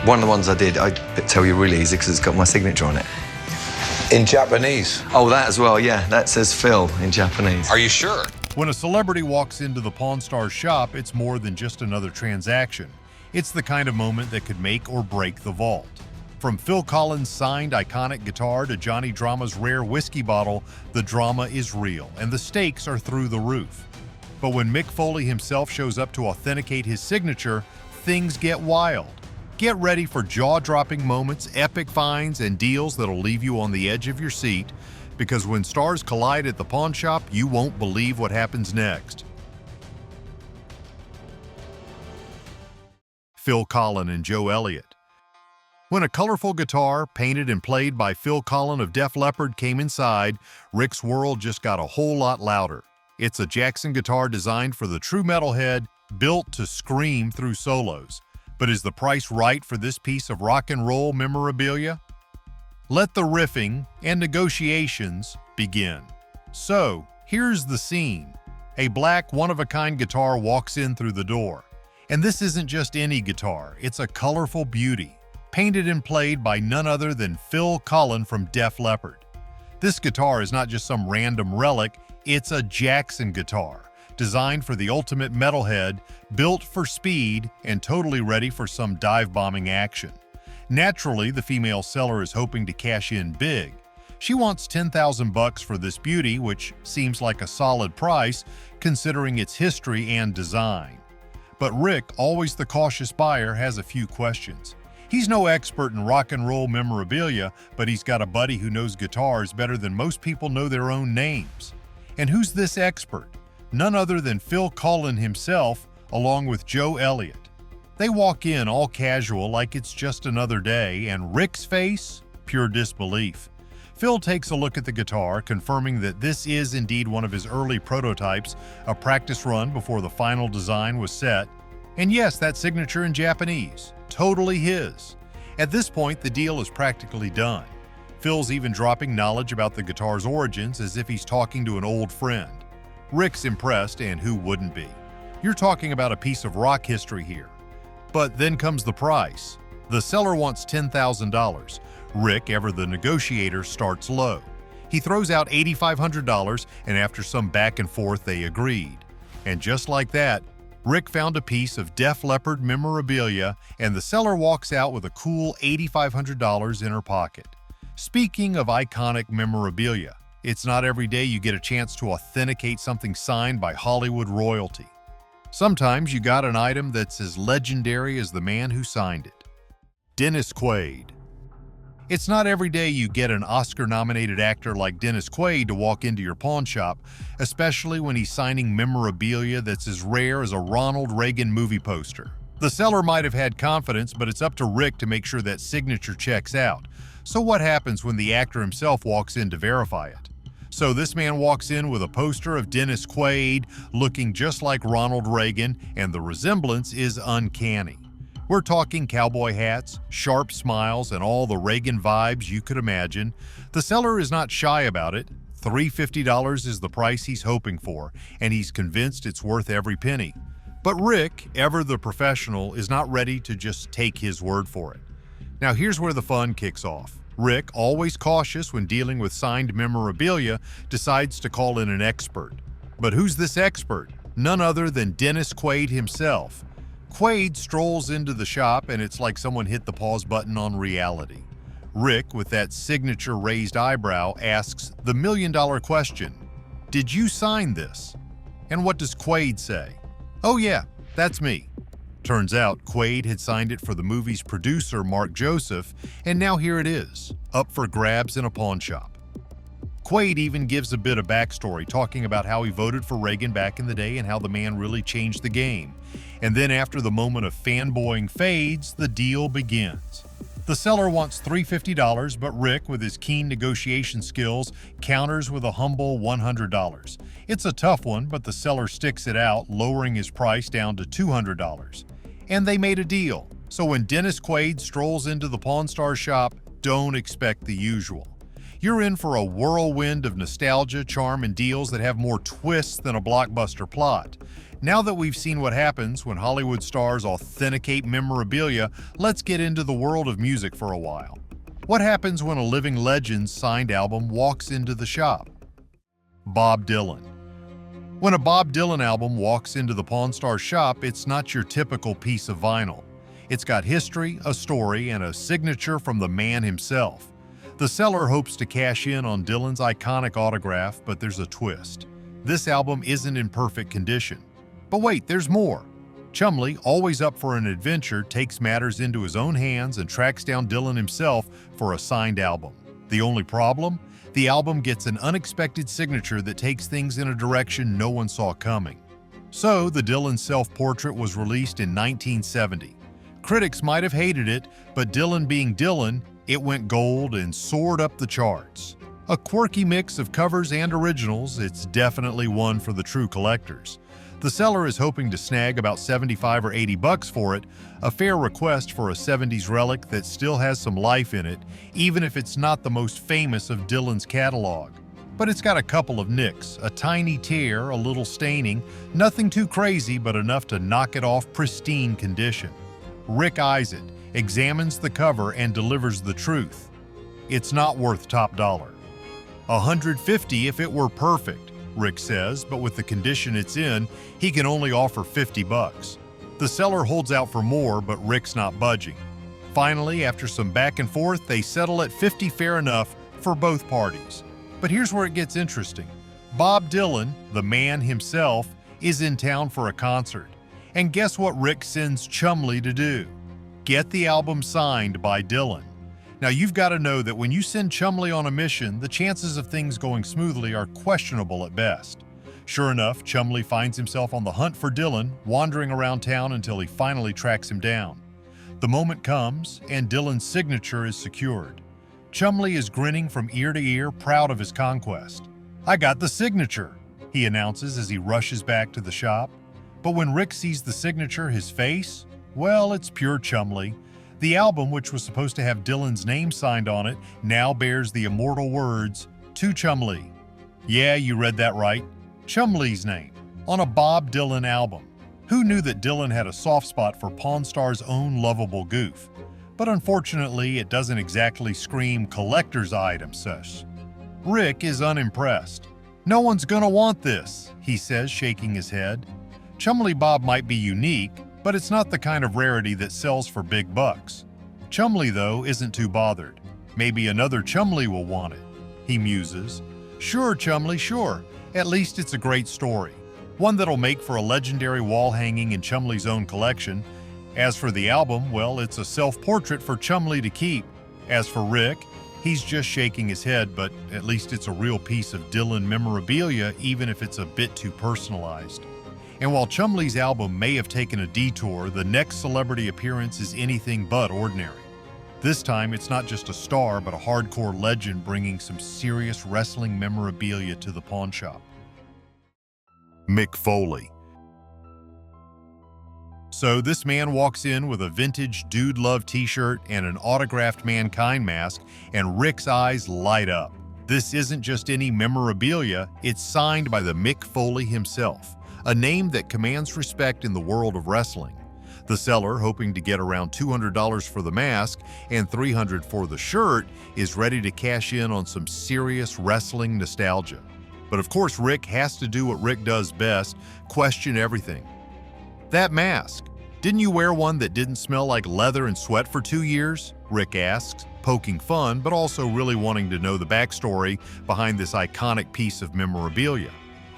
One of the ones I did, I tell you really easy because it's got my signature on it. In Japanese? Oh, that as well, yeah. That says Phil in Japanese. Are you sure? When a celebrity walks into the Pawn Stars shop, it's more than just another transaction. It's the kind of moment that could make or break the vault. From Phil Collen's signed iconic guitar to Johnny Drama's rare whiskey bottle, the drama is real and the stakes are through the roof. But when Mick Foley himself shows up to authenticate his signature, things get wild. Get ready for jaw-dropping moments, epic finds, and deals that'll leave you on the edge of your seat, because when stars collide at the pawn shop, you won't believe what happens next. Phil Collen and Joe Elliott. When a colorful guitar, painted and played by Phil Collen of Def Leppard, came inside, Rick's world just got a whole lot louder. It's a Jackson guitar designed for the true metalhead, built to scream through solos. But is the price right for this piece of rock and roll memorabilia? Let the riffing and negotiations begin. So, here's the scene. A black, one-of-a-kind guitar walks in through the door. And this isn't just any guitar, it's a colorful beauty, painted and played by none other than Phil Collen from Def Leppard. This guitar is not just some random relic, it's a Jackson guitar, designed for the ultimate metalhead, built for speed, and totally ready for some dive-bombing action. Naturally, the female seller is hoping to cash in big. She wants $10,000 for this beauty, which seems like a solid price considering its history and design. But Rick, always the cautious buyer, has a few questions. He's no expert in rock and roll memorabilia, but he's got a buddy who knows guitars better than most people know their own names. And who's this expert? None other than Phil Collen himself, along with Joe Elliott. They walk in all casual like it's just another day, and Rick's face? Pure disbelief. Phil takes a look at the guitar, confirming that this is indeed one of his early prototypes, a practice run before the final design was set. And yes, that signature in Japanese, totally his. At this point, the deal is practically done. Phil's even dropping knowledge about the guitar's origins as if he's talking to an old friend. Rick's impressed, and who wouldn't be? You're talking about a piece of rock history here. But then comes the price. The seller wants $10,000. Rick, ever the negotiator, starts low. He throws out $8,500, and after some back and forth, they agreed. And just like that, Rick found a piece of Def Leppard memorabilia, and the seller walks out with a cool $8,500 in her pocket. Speaking of iconic memorabilia, it's not every day you get a chance to authenticate something signed by Hollywood royalty. Sometimes you got an item that's as legendary as the man who signed it. Dennis Quaid. It's not every day you get an Oscar-nominated actor like Dennis Quaid to walk into your pawn shop, especially when he's signing memorabilia that's as rare as a Ronald Reagan movie poster. The seller might have had confidence, but it's up to Rick to make sure that signature checks out. So what happens when the actor himself walks in to verify it? So this man walks in with a poster of Dennis Quaid, looking just like Ronald Reagan, and the resemblance is uncanny. We're talking cowboy hats, sharp smiles, and all the Reagan vibes you could imagine. The seller is not shy about it. $350 is the price he's hoping for, and he's convinced it's worth every penny. But Rick, ever the professional, is not ready to just take his word for it. Now here's where the fun kicks off. Rick, always cautious when dealing with signed memorabilia, decides to call in an expert. But who's this expert? None other than Dennis Quaid himself. Quaid strolls into the shop, and it's like someone hit the pause button on reality. Rick, with that signature raised eyebrow, asks the million-dollar question, "Did you sign this?" And what does Quaid say? "Oh yeah, that's me." Turns out Quaid had signed it for the movie's producer, Mark Joseph, and now here it is, up for grabs in a pawn shop. Quaid even gives a bit of backstory, talking about how he voted for Reagan back in the day and how the man really changed the game. And then after the moment of fanboying fades, the deal begins. The seller wants $350, but Rick, with his keen negotiation skills, counters with a humble $100. It's a tough one, but the seller sticks it out, lowering his price down to $200. And they made a deal. So when Dennis Quaid strolls into the Pawn Stars shop, don't expect the usual. You're in for a whirlwind of nostalgia, charm, and deals that have more twists than a blockbuster plot. Now that we've seen what happens when Hollywood stars authenticate memorabilia, let's get into the world of music for a while. What happens when a living legend's signed album walks into the shop? Bob Dylan. When a Bob Dylan album walks into the Pawn Stars shop, it's not your typical piece of vinyl. It's got history, a story, and a signature from the man himself. The seller hopes to cash in on Dylan's iconic autograph, but there's a twist. This album isn't in perfect condition. But wait, there's more. Chumley, always up for an adventure, takes matters into his own hands and tracks down Dylan himself for a signed album. The only problem? The album gets an unexpected signature that takes things in a direction no one saw coming. So, the Dylan self-portrait was released in 1970. Critics might have hated it, but Dylan being Dylan, it went gold and soared up the charts. A quirky mix of covers and originals, it's definitely one for the true collectors. The seller is hoping to snag about $75 or $80 for it, a fair request for a 70s relic that still has some life in it, even if it's not the most famous of Dylan's catalog. But it's got a couple of nicks, a tiny tear, a little staining, nothing too crazy but enough to knock it off pristine condition. Rick eyes it, examines the cover, and delivers the truth. It's not worth top dollar. $150 if it were perfect, Rick says, but with the condition it's in, he can only offer $50. The seller holds out for more, but Rick's not budging. Finally, after some back and forth, they settle at $50 fair enough for both parties. But here's where it gets interesting. Bob Dylan, the man himself, is in town for a concert. And guess what Rick sends Chumley to do? Get the album signed by Dylan. Now you've got to know that when you send Chumley on a mission, the chances of things going smoothly are questionable at best. Sure enough, Chumley finds himself on the hunt for Dylan, wandering around town until he finally tracks him down. The moment comes, and Dylan's signature is secured. Chumley is grinning from ear to ear, proud of his conquest. "I got the signature," he announces as he rushes back to the shop. But when Rick sees the signature, his face, well, it's pure Chumley. The album, which was supposed to have Dylan's name signed on it, now bears the immortal words, "To Chumley." Yeah, you read that right. Chumley's name, on a Bob Dylan album. Who knew that Dylan had a soft spot for Pawn Stars' own lovable goof? But unfortunately, it doesn't exactly scream collector's item such. Rick is unimpressed. "No one's gonna want this," he says, shaking his head. Chumley Bob might be unique, but it's not the kind of rarity that sells for big bucks. Chumley, though, isn't too bothered. Maybe another Chumley will want it. He muses. "Sure, Chumley, sure. At least it's a great story. One that'll make for a legendary wall hanging in Chumley's own collection. As for the album, well, it's a self-portrait for Chumley to keep. As for Rick, he's just shaking his head, but at least it's a real piece of Dylan memorabilia, even if it's a bit too personalized." And while Chumley's album may have taken a detour, the next celebrity appearance is anything but ordinary. This time, it's not just a star, but a hardcore legend bringing some serious wrestling memorabilia to the pawn shop. Mick Foley. So this man walks in with a vintage Dude Love t-shirt and an autographed Mankind mask, and Rick's eyes light up. This isn't just any memorabilia, it's signed by the Mick Foley himself, a name that commands respect in the world of wrestling. The seller, hoping to get around $200 for the mask and $300 for the shirt, is ready to cash in on some serious wrestling nostalgia. But of course, Rick has to do what Rick does best, question everything. "That mask, didn't you wear one that didn't smell like leather and sweat for 2 years?" Rick asks, poking fun, but also really wanting to know the backstory behind this iconic piece of memorabilia.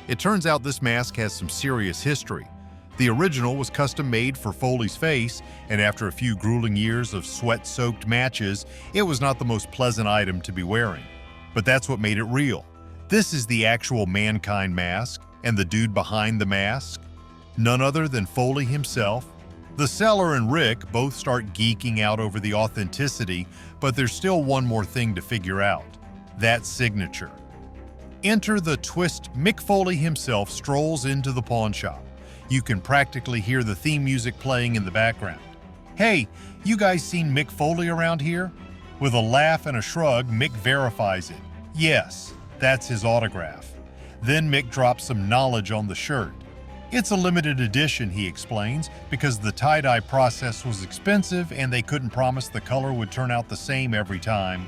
It turns out this mask has some serious history. The original was custom made for Foley's face, and after a few grueling years of sweat-soaked matches, it was not the most pleasant item to be wearing. But that's what made it real. This is the actual Mankind mask, and the dude behind the mask, none other than Foley himself. The seller and Rick both start geeking out over the authenticity, but there's still one more thing to figure out: that signature. Enter the twist. Mick Foley himself strolls into the pawn shop. You can practically hear the theme music playing in the background. "Hey, you guys seen Mick Foley around here?" With a laugh and a shrug, Mick verifies it. Yes, that's his autograph. Then Mick drops some knowledge on the shirt. It's a limited edition, he explains, because the tie-dye process was expensive and they couldn't promise the color would turn out the same every time.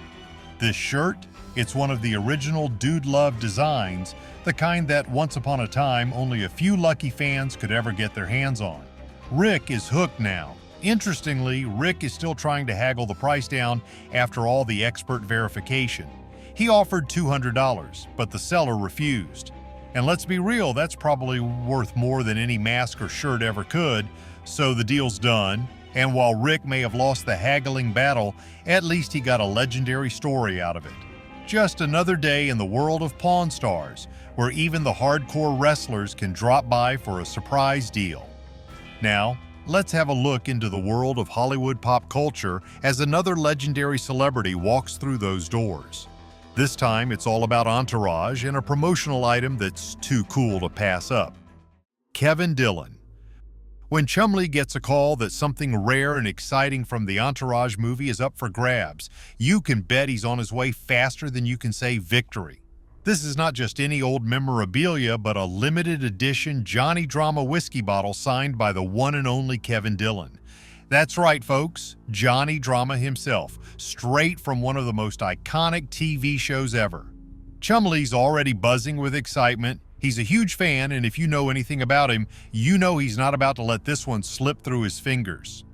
This shirt? It's one of the original Dude Love designs, the kind that once upon a time only a few lucky fans could ever get their hands on. Rick is hooked now. Interestingly, Rick is still trying to haggle the price down after all the expert verification. He offered $200, but the seller refused. And let's be real, that's probably worth more than any mask or shirt ever could, so the deal's done. And while Rick may have lost the haggling battle, at least he got a legendary story out of it. Just another day in the world of Pawn Stars, where even the hardcore wrestlers can drop by for a surprise deal. Now, let's have a look into the world of Hollywood pop culture as another legendary celebrity walks through those doors. This time, it's all about entourage and a promotional item that's too cool to pass up. Kevin Dillon. When Chumlee gets a call that something rare and exciting from the Entourage movie is up for grabs, you can bet he's on his way faster than you can say victory. This is not just any old memorabilia, but a limited edition Johnny Drama whiskey bottle signed by the one and only Kevin Dillon. That's right, folks, Johnny Drama himself, straight from one of the most iconic TV shows ever. Chumlee's already buzzing with excitement. He's a huge fan, and if you know anything about him, you know he's not about to let this one slip through his fingers.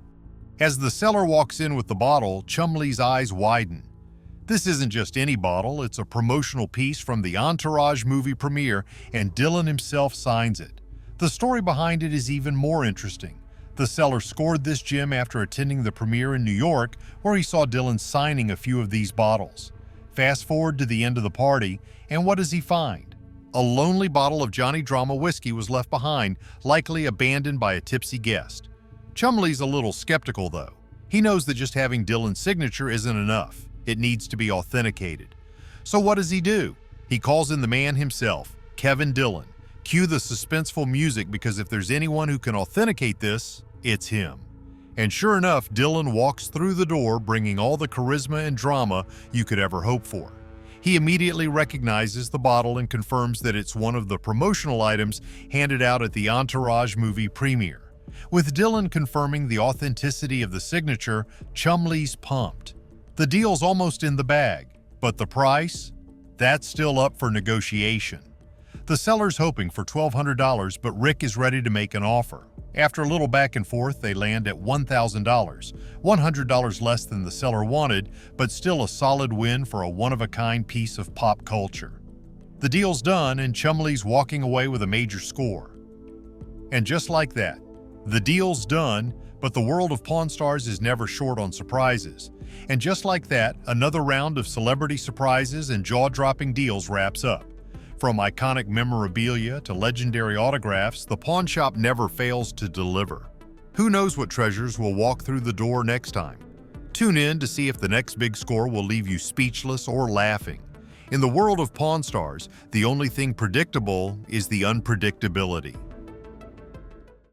As the seller walks in with the bottle, Chumlee's eyes widen. This isn't just any bottle, it's a promotional piece from the Entourage movie premiere, and Dillon himself signs it. The story behind it is even more interesting. The seller scored this gem after attending the premiere in New York, where he saw Dillon signing a few of these bottles. Fast forward to the end of the party, and what does he find? A lonely bottle of Johnny Drama whiskey was left behind, likely abandoned by a tipsy guest. Chumlee's a little skeptical, though. He knows that just having Dillon's signature isn't enough. It needs to be authenticated. So what does he do? He calls in the man himself, Kevin Dillon. Cue the suspenseful music, because if there's anyone who can authenticate this, it's him. And sure enough, Dillon walks through the door bringing all the charisma and drama you could ever hope for. He immediately recognizes the bottle and confirms that it's one of the promotional items handed out at the Entourage movie premiere. With Dillon confirming the authenticity of the signature, Chumlee's pumped. The deal's almost in the bag, but the price? That's still up for negotiation. The seller's hoping for $1,200, but Rick is ready to make an offer. After a little back and forth, they land at $1,000, $100 less than the seller wanted, but still a solid win for a one-of-a-kind piece of pop culture. The deal's done, and Chumlee's walking away with a major score. And just like that, the deal's done, but the world of Pawn Stars is never short on surprises. And just like that, another round of celebrity surprises and jaw-dropping deals wraps up. From iconic memorabilia to legendary autographs, the pawn shop never fails to deliver. Who knows what treasures will walk through the door next time? Tune in to see if the next big score will leave you speechless or laughing. In the world of Pawn Stars, the only thing predictable is the unpredictability.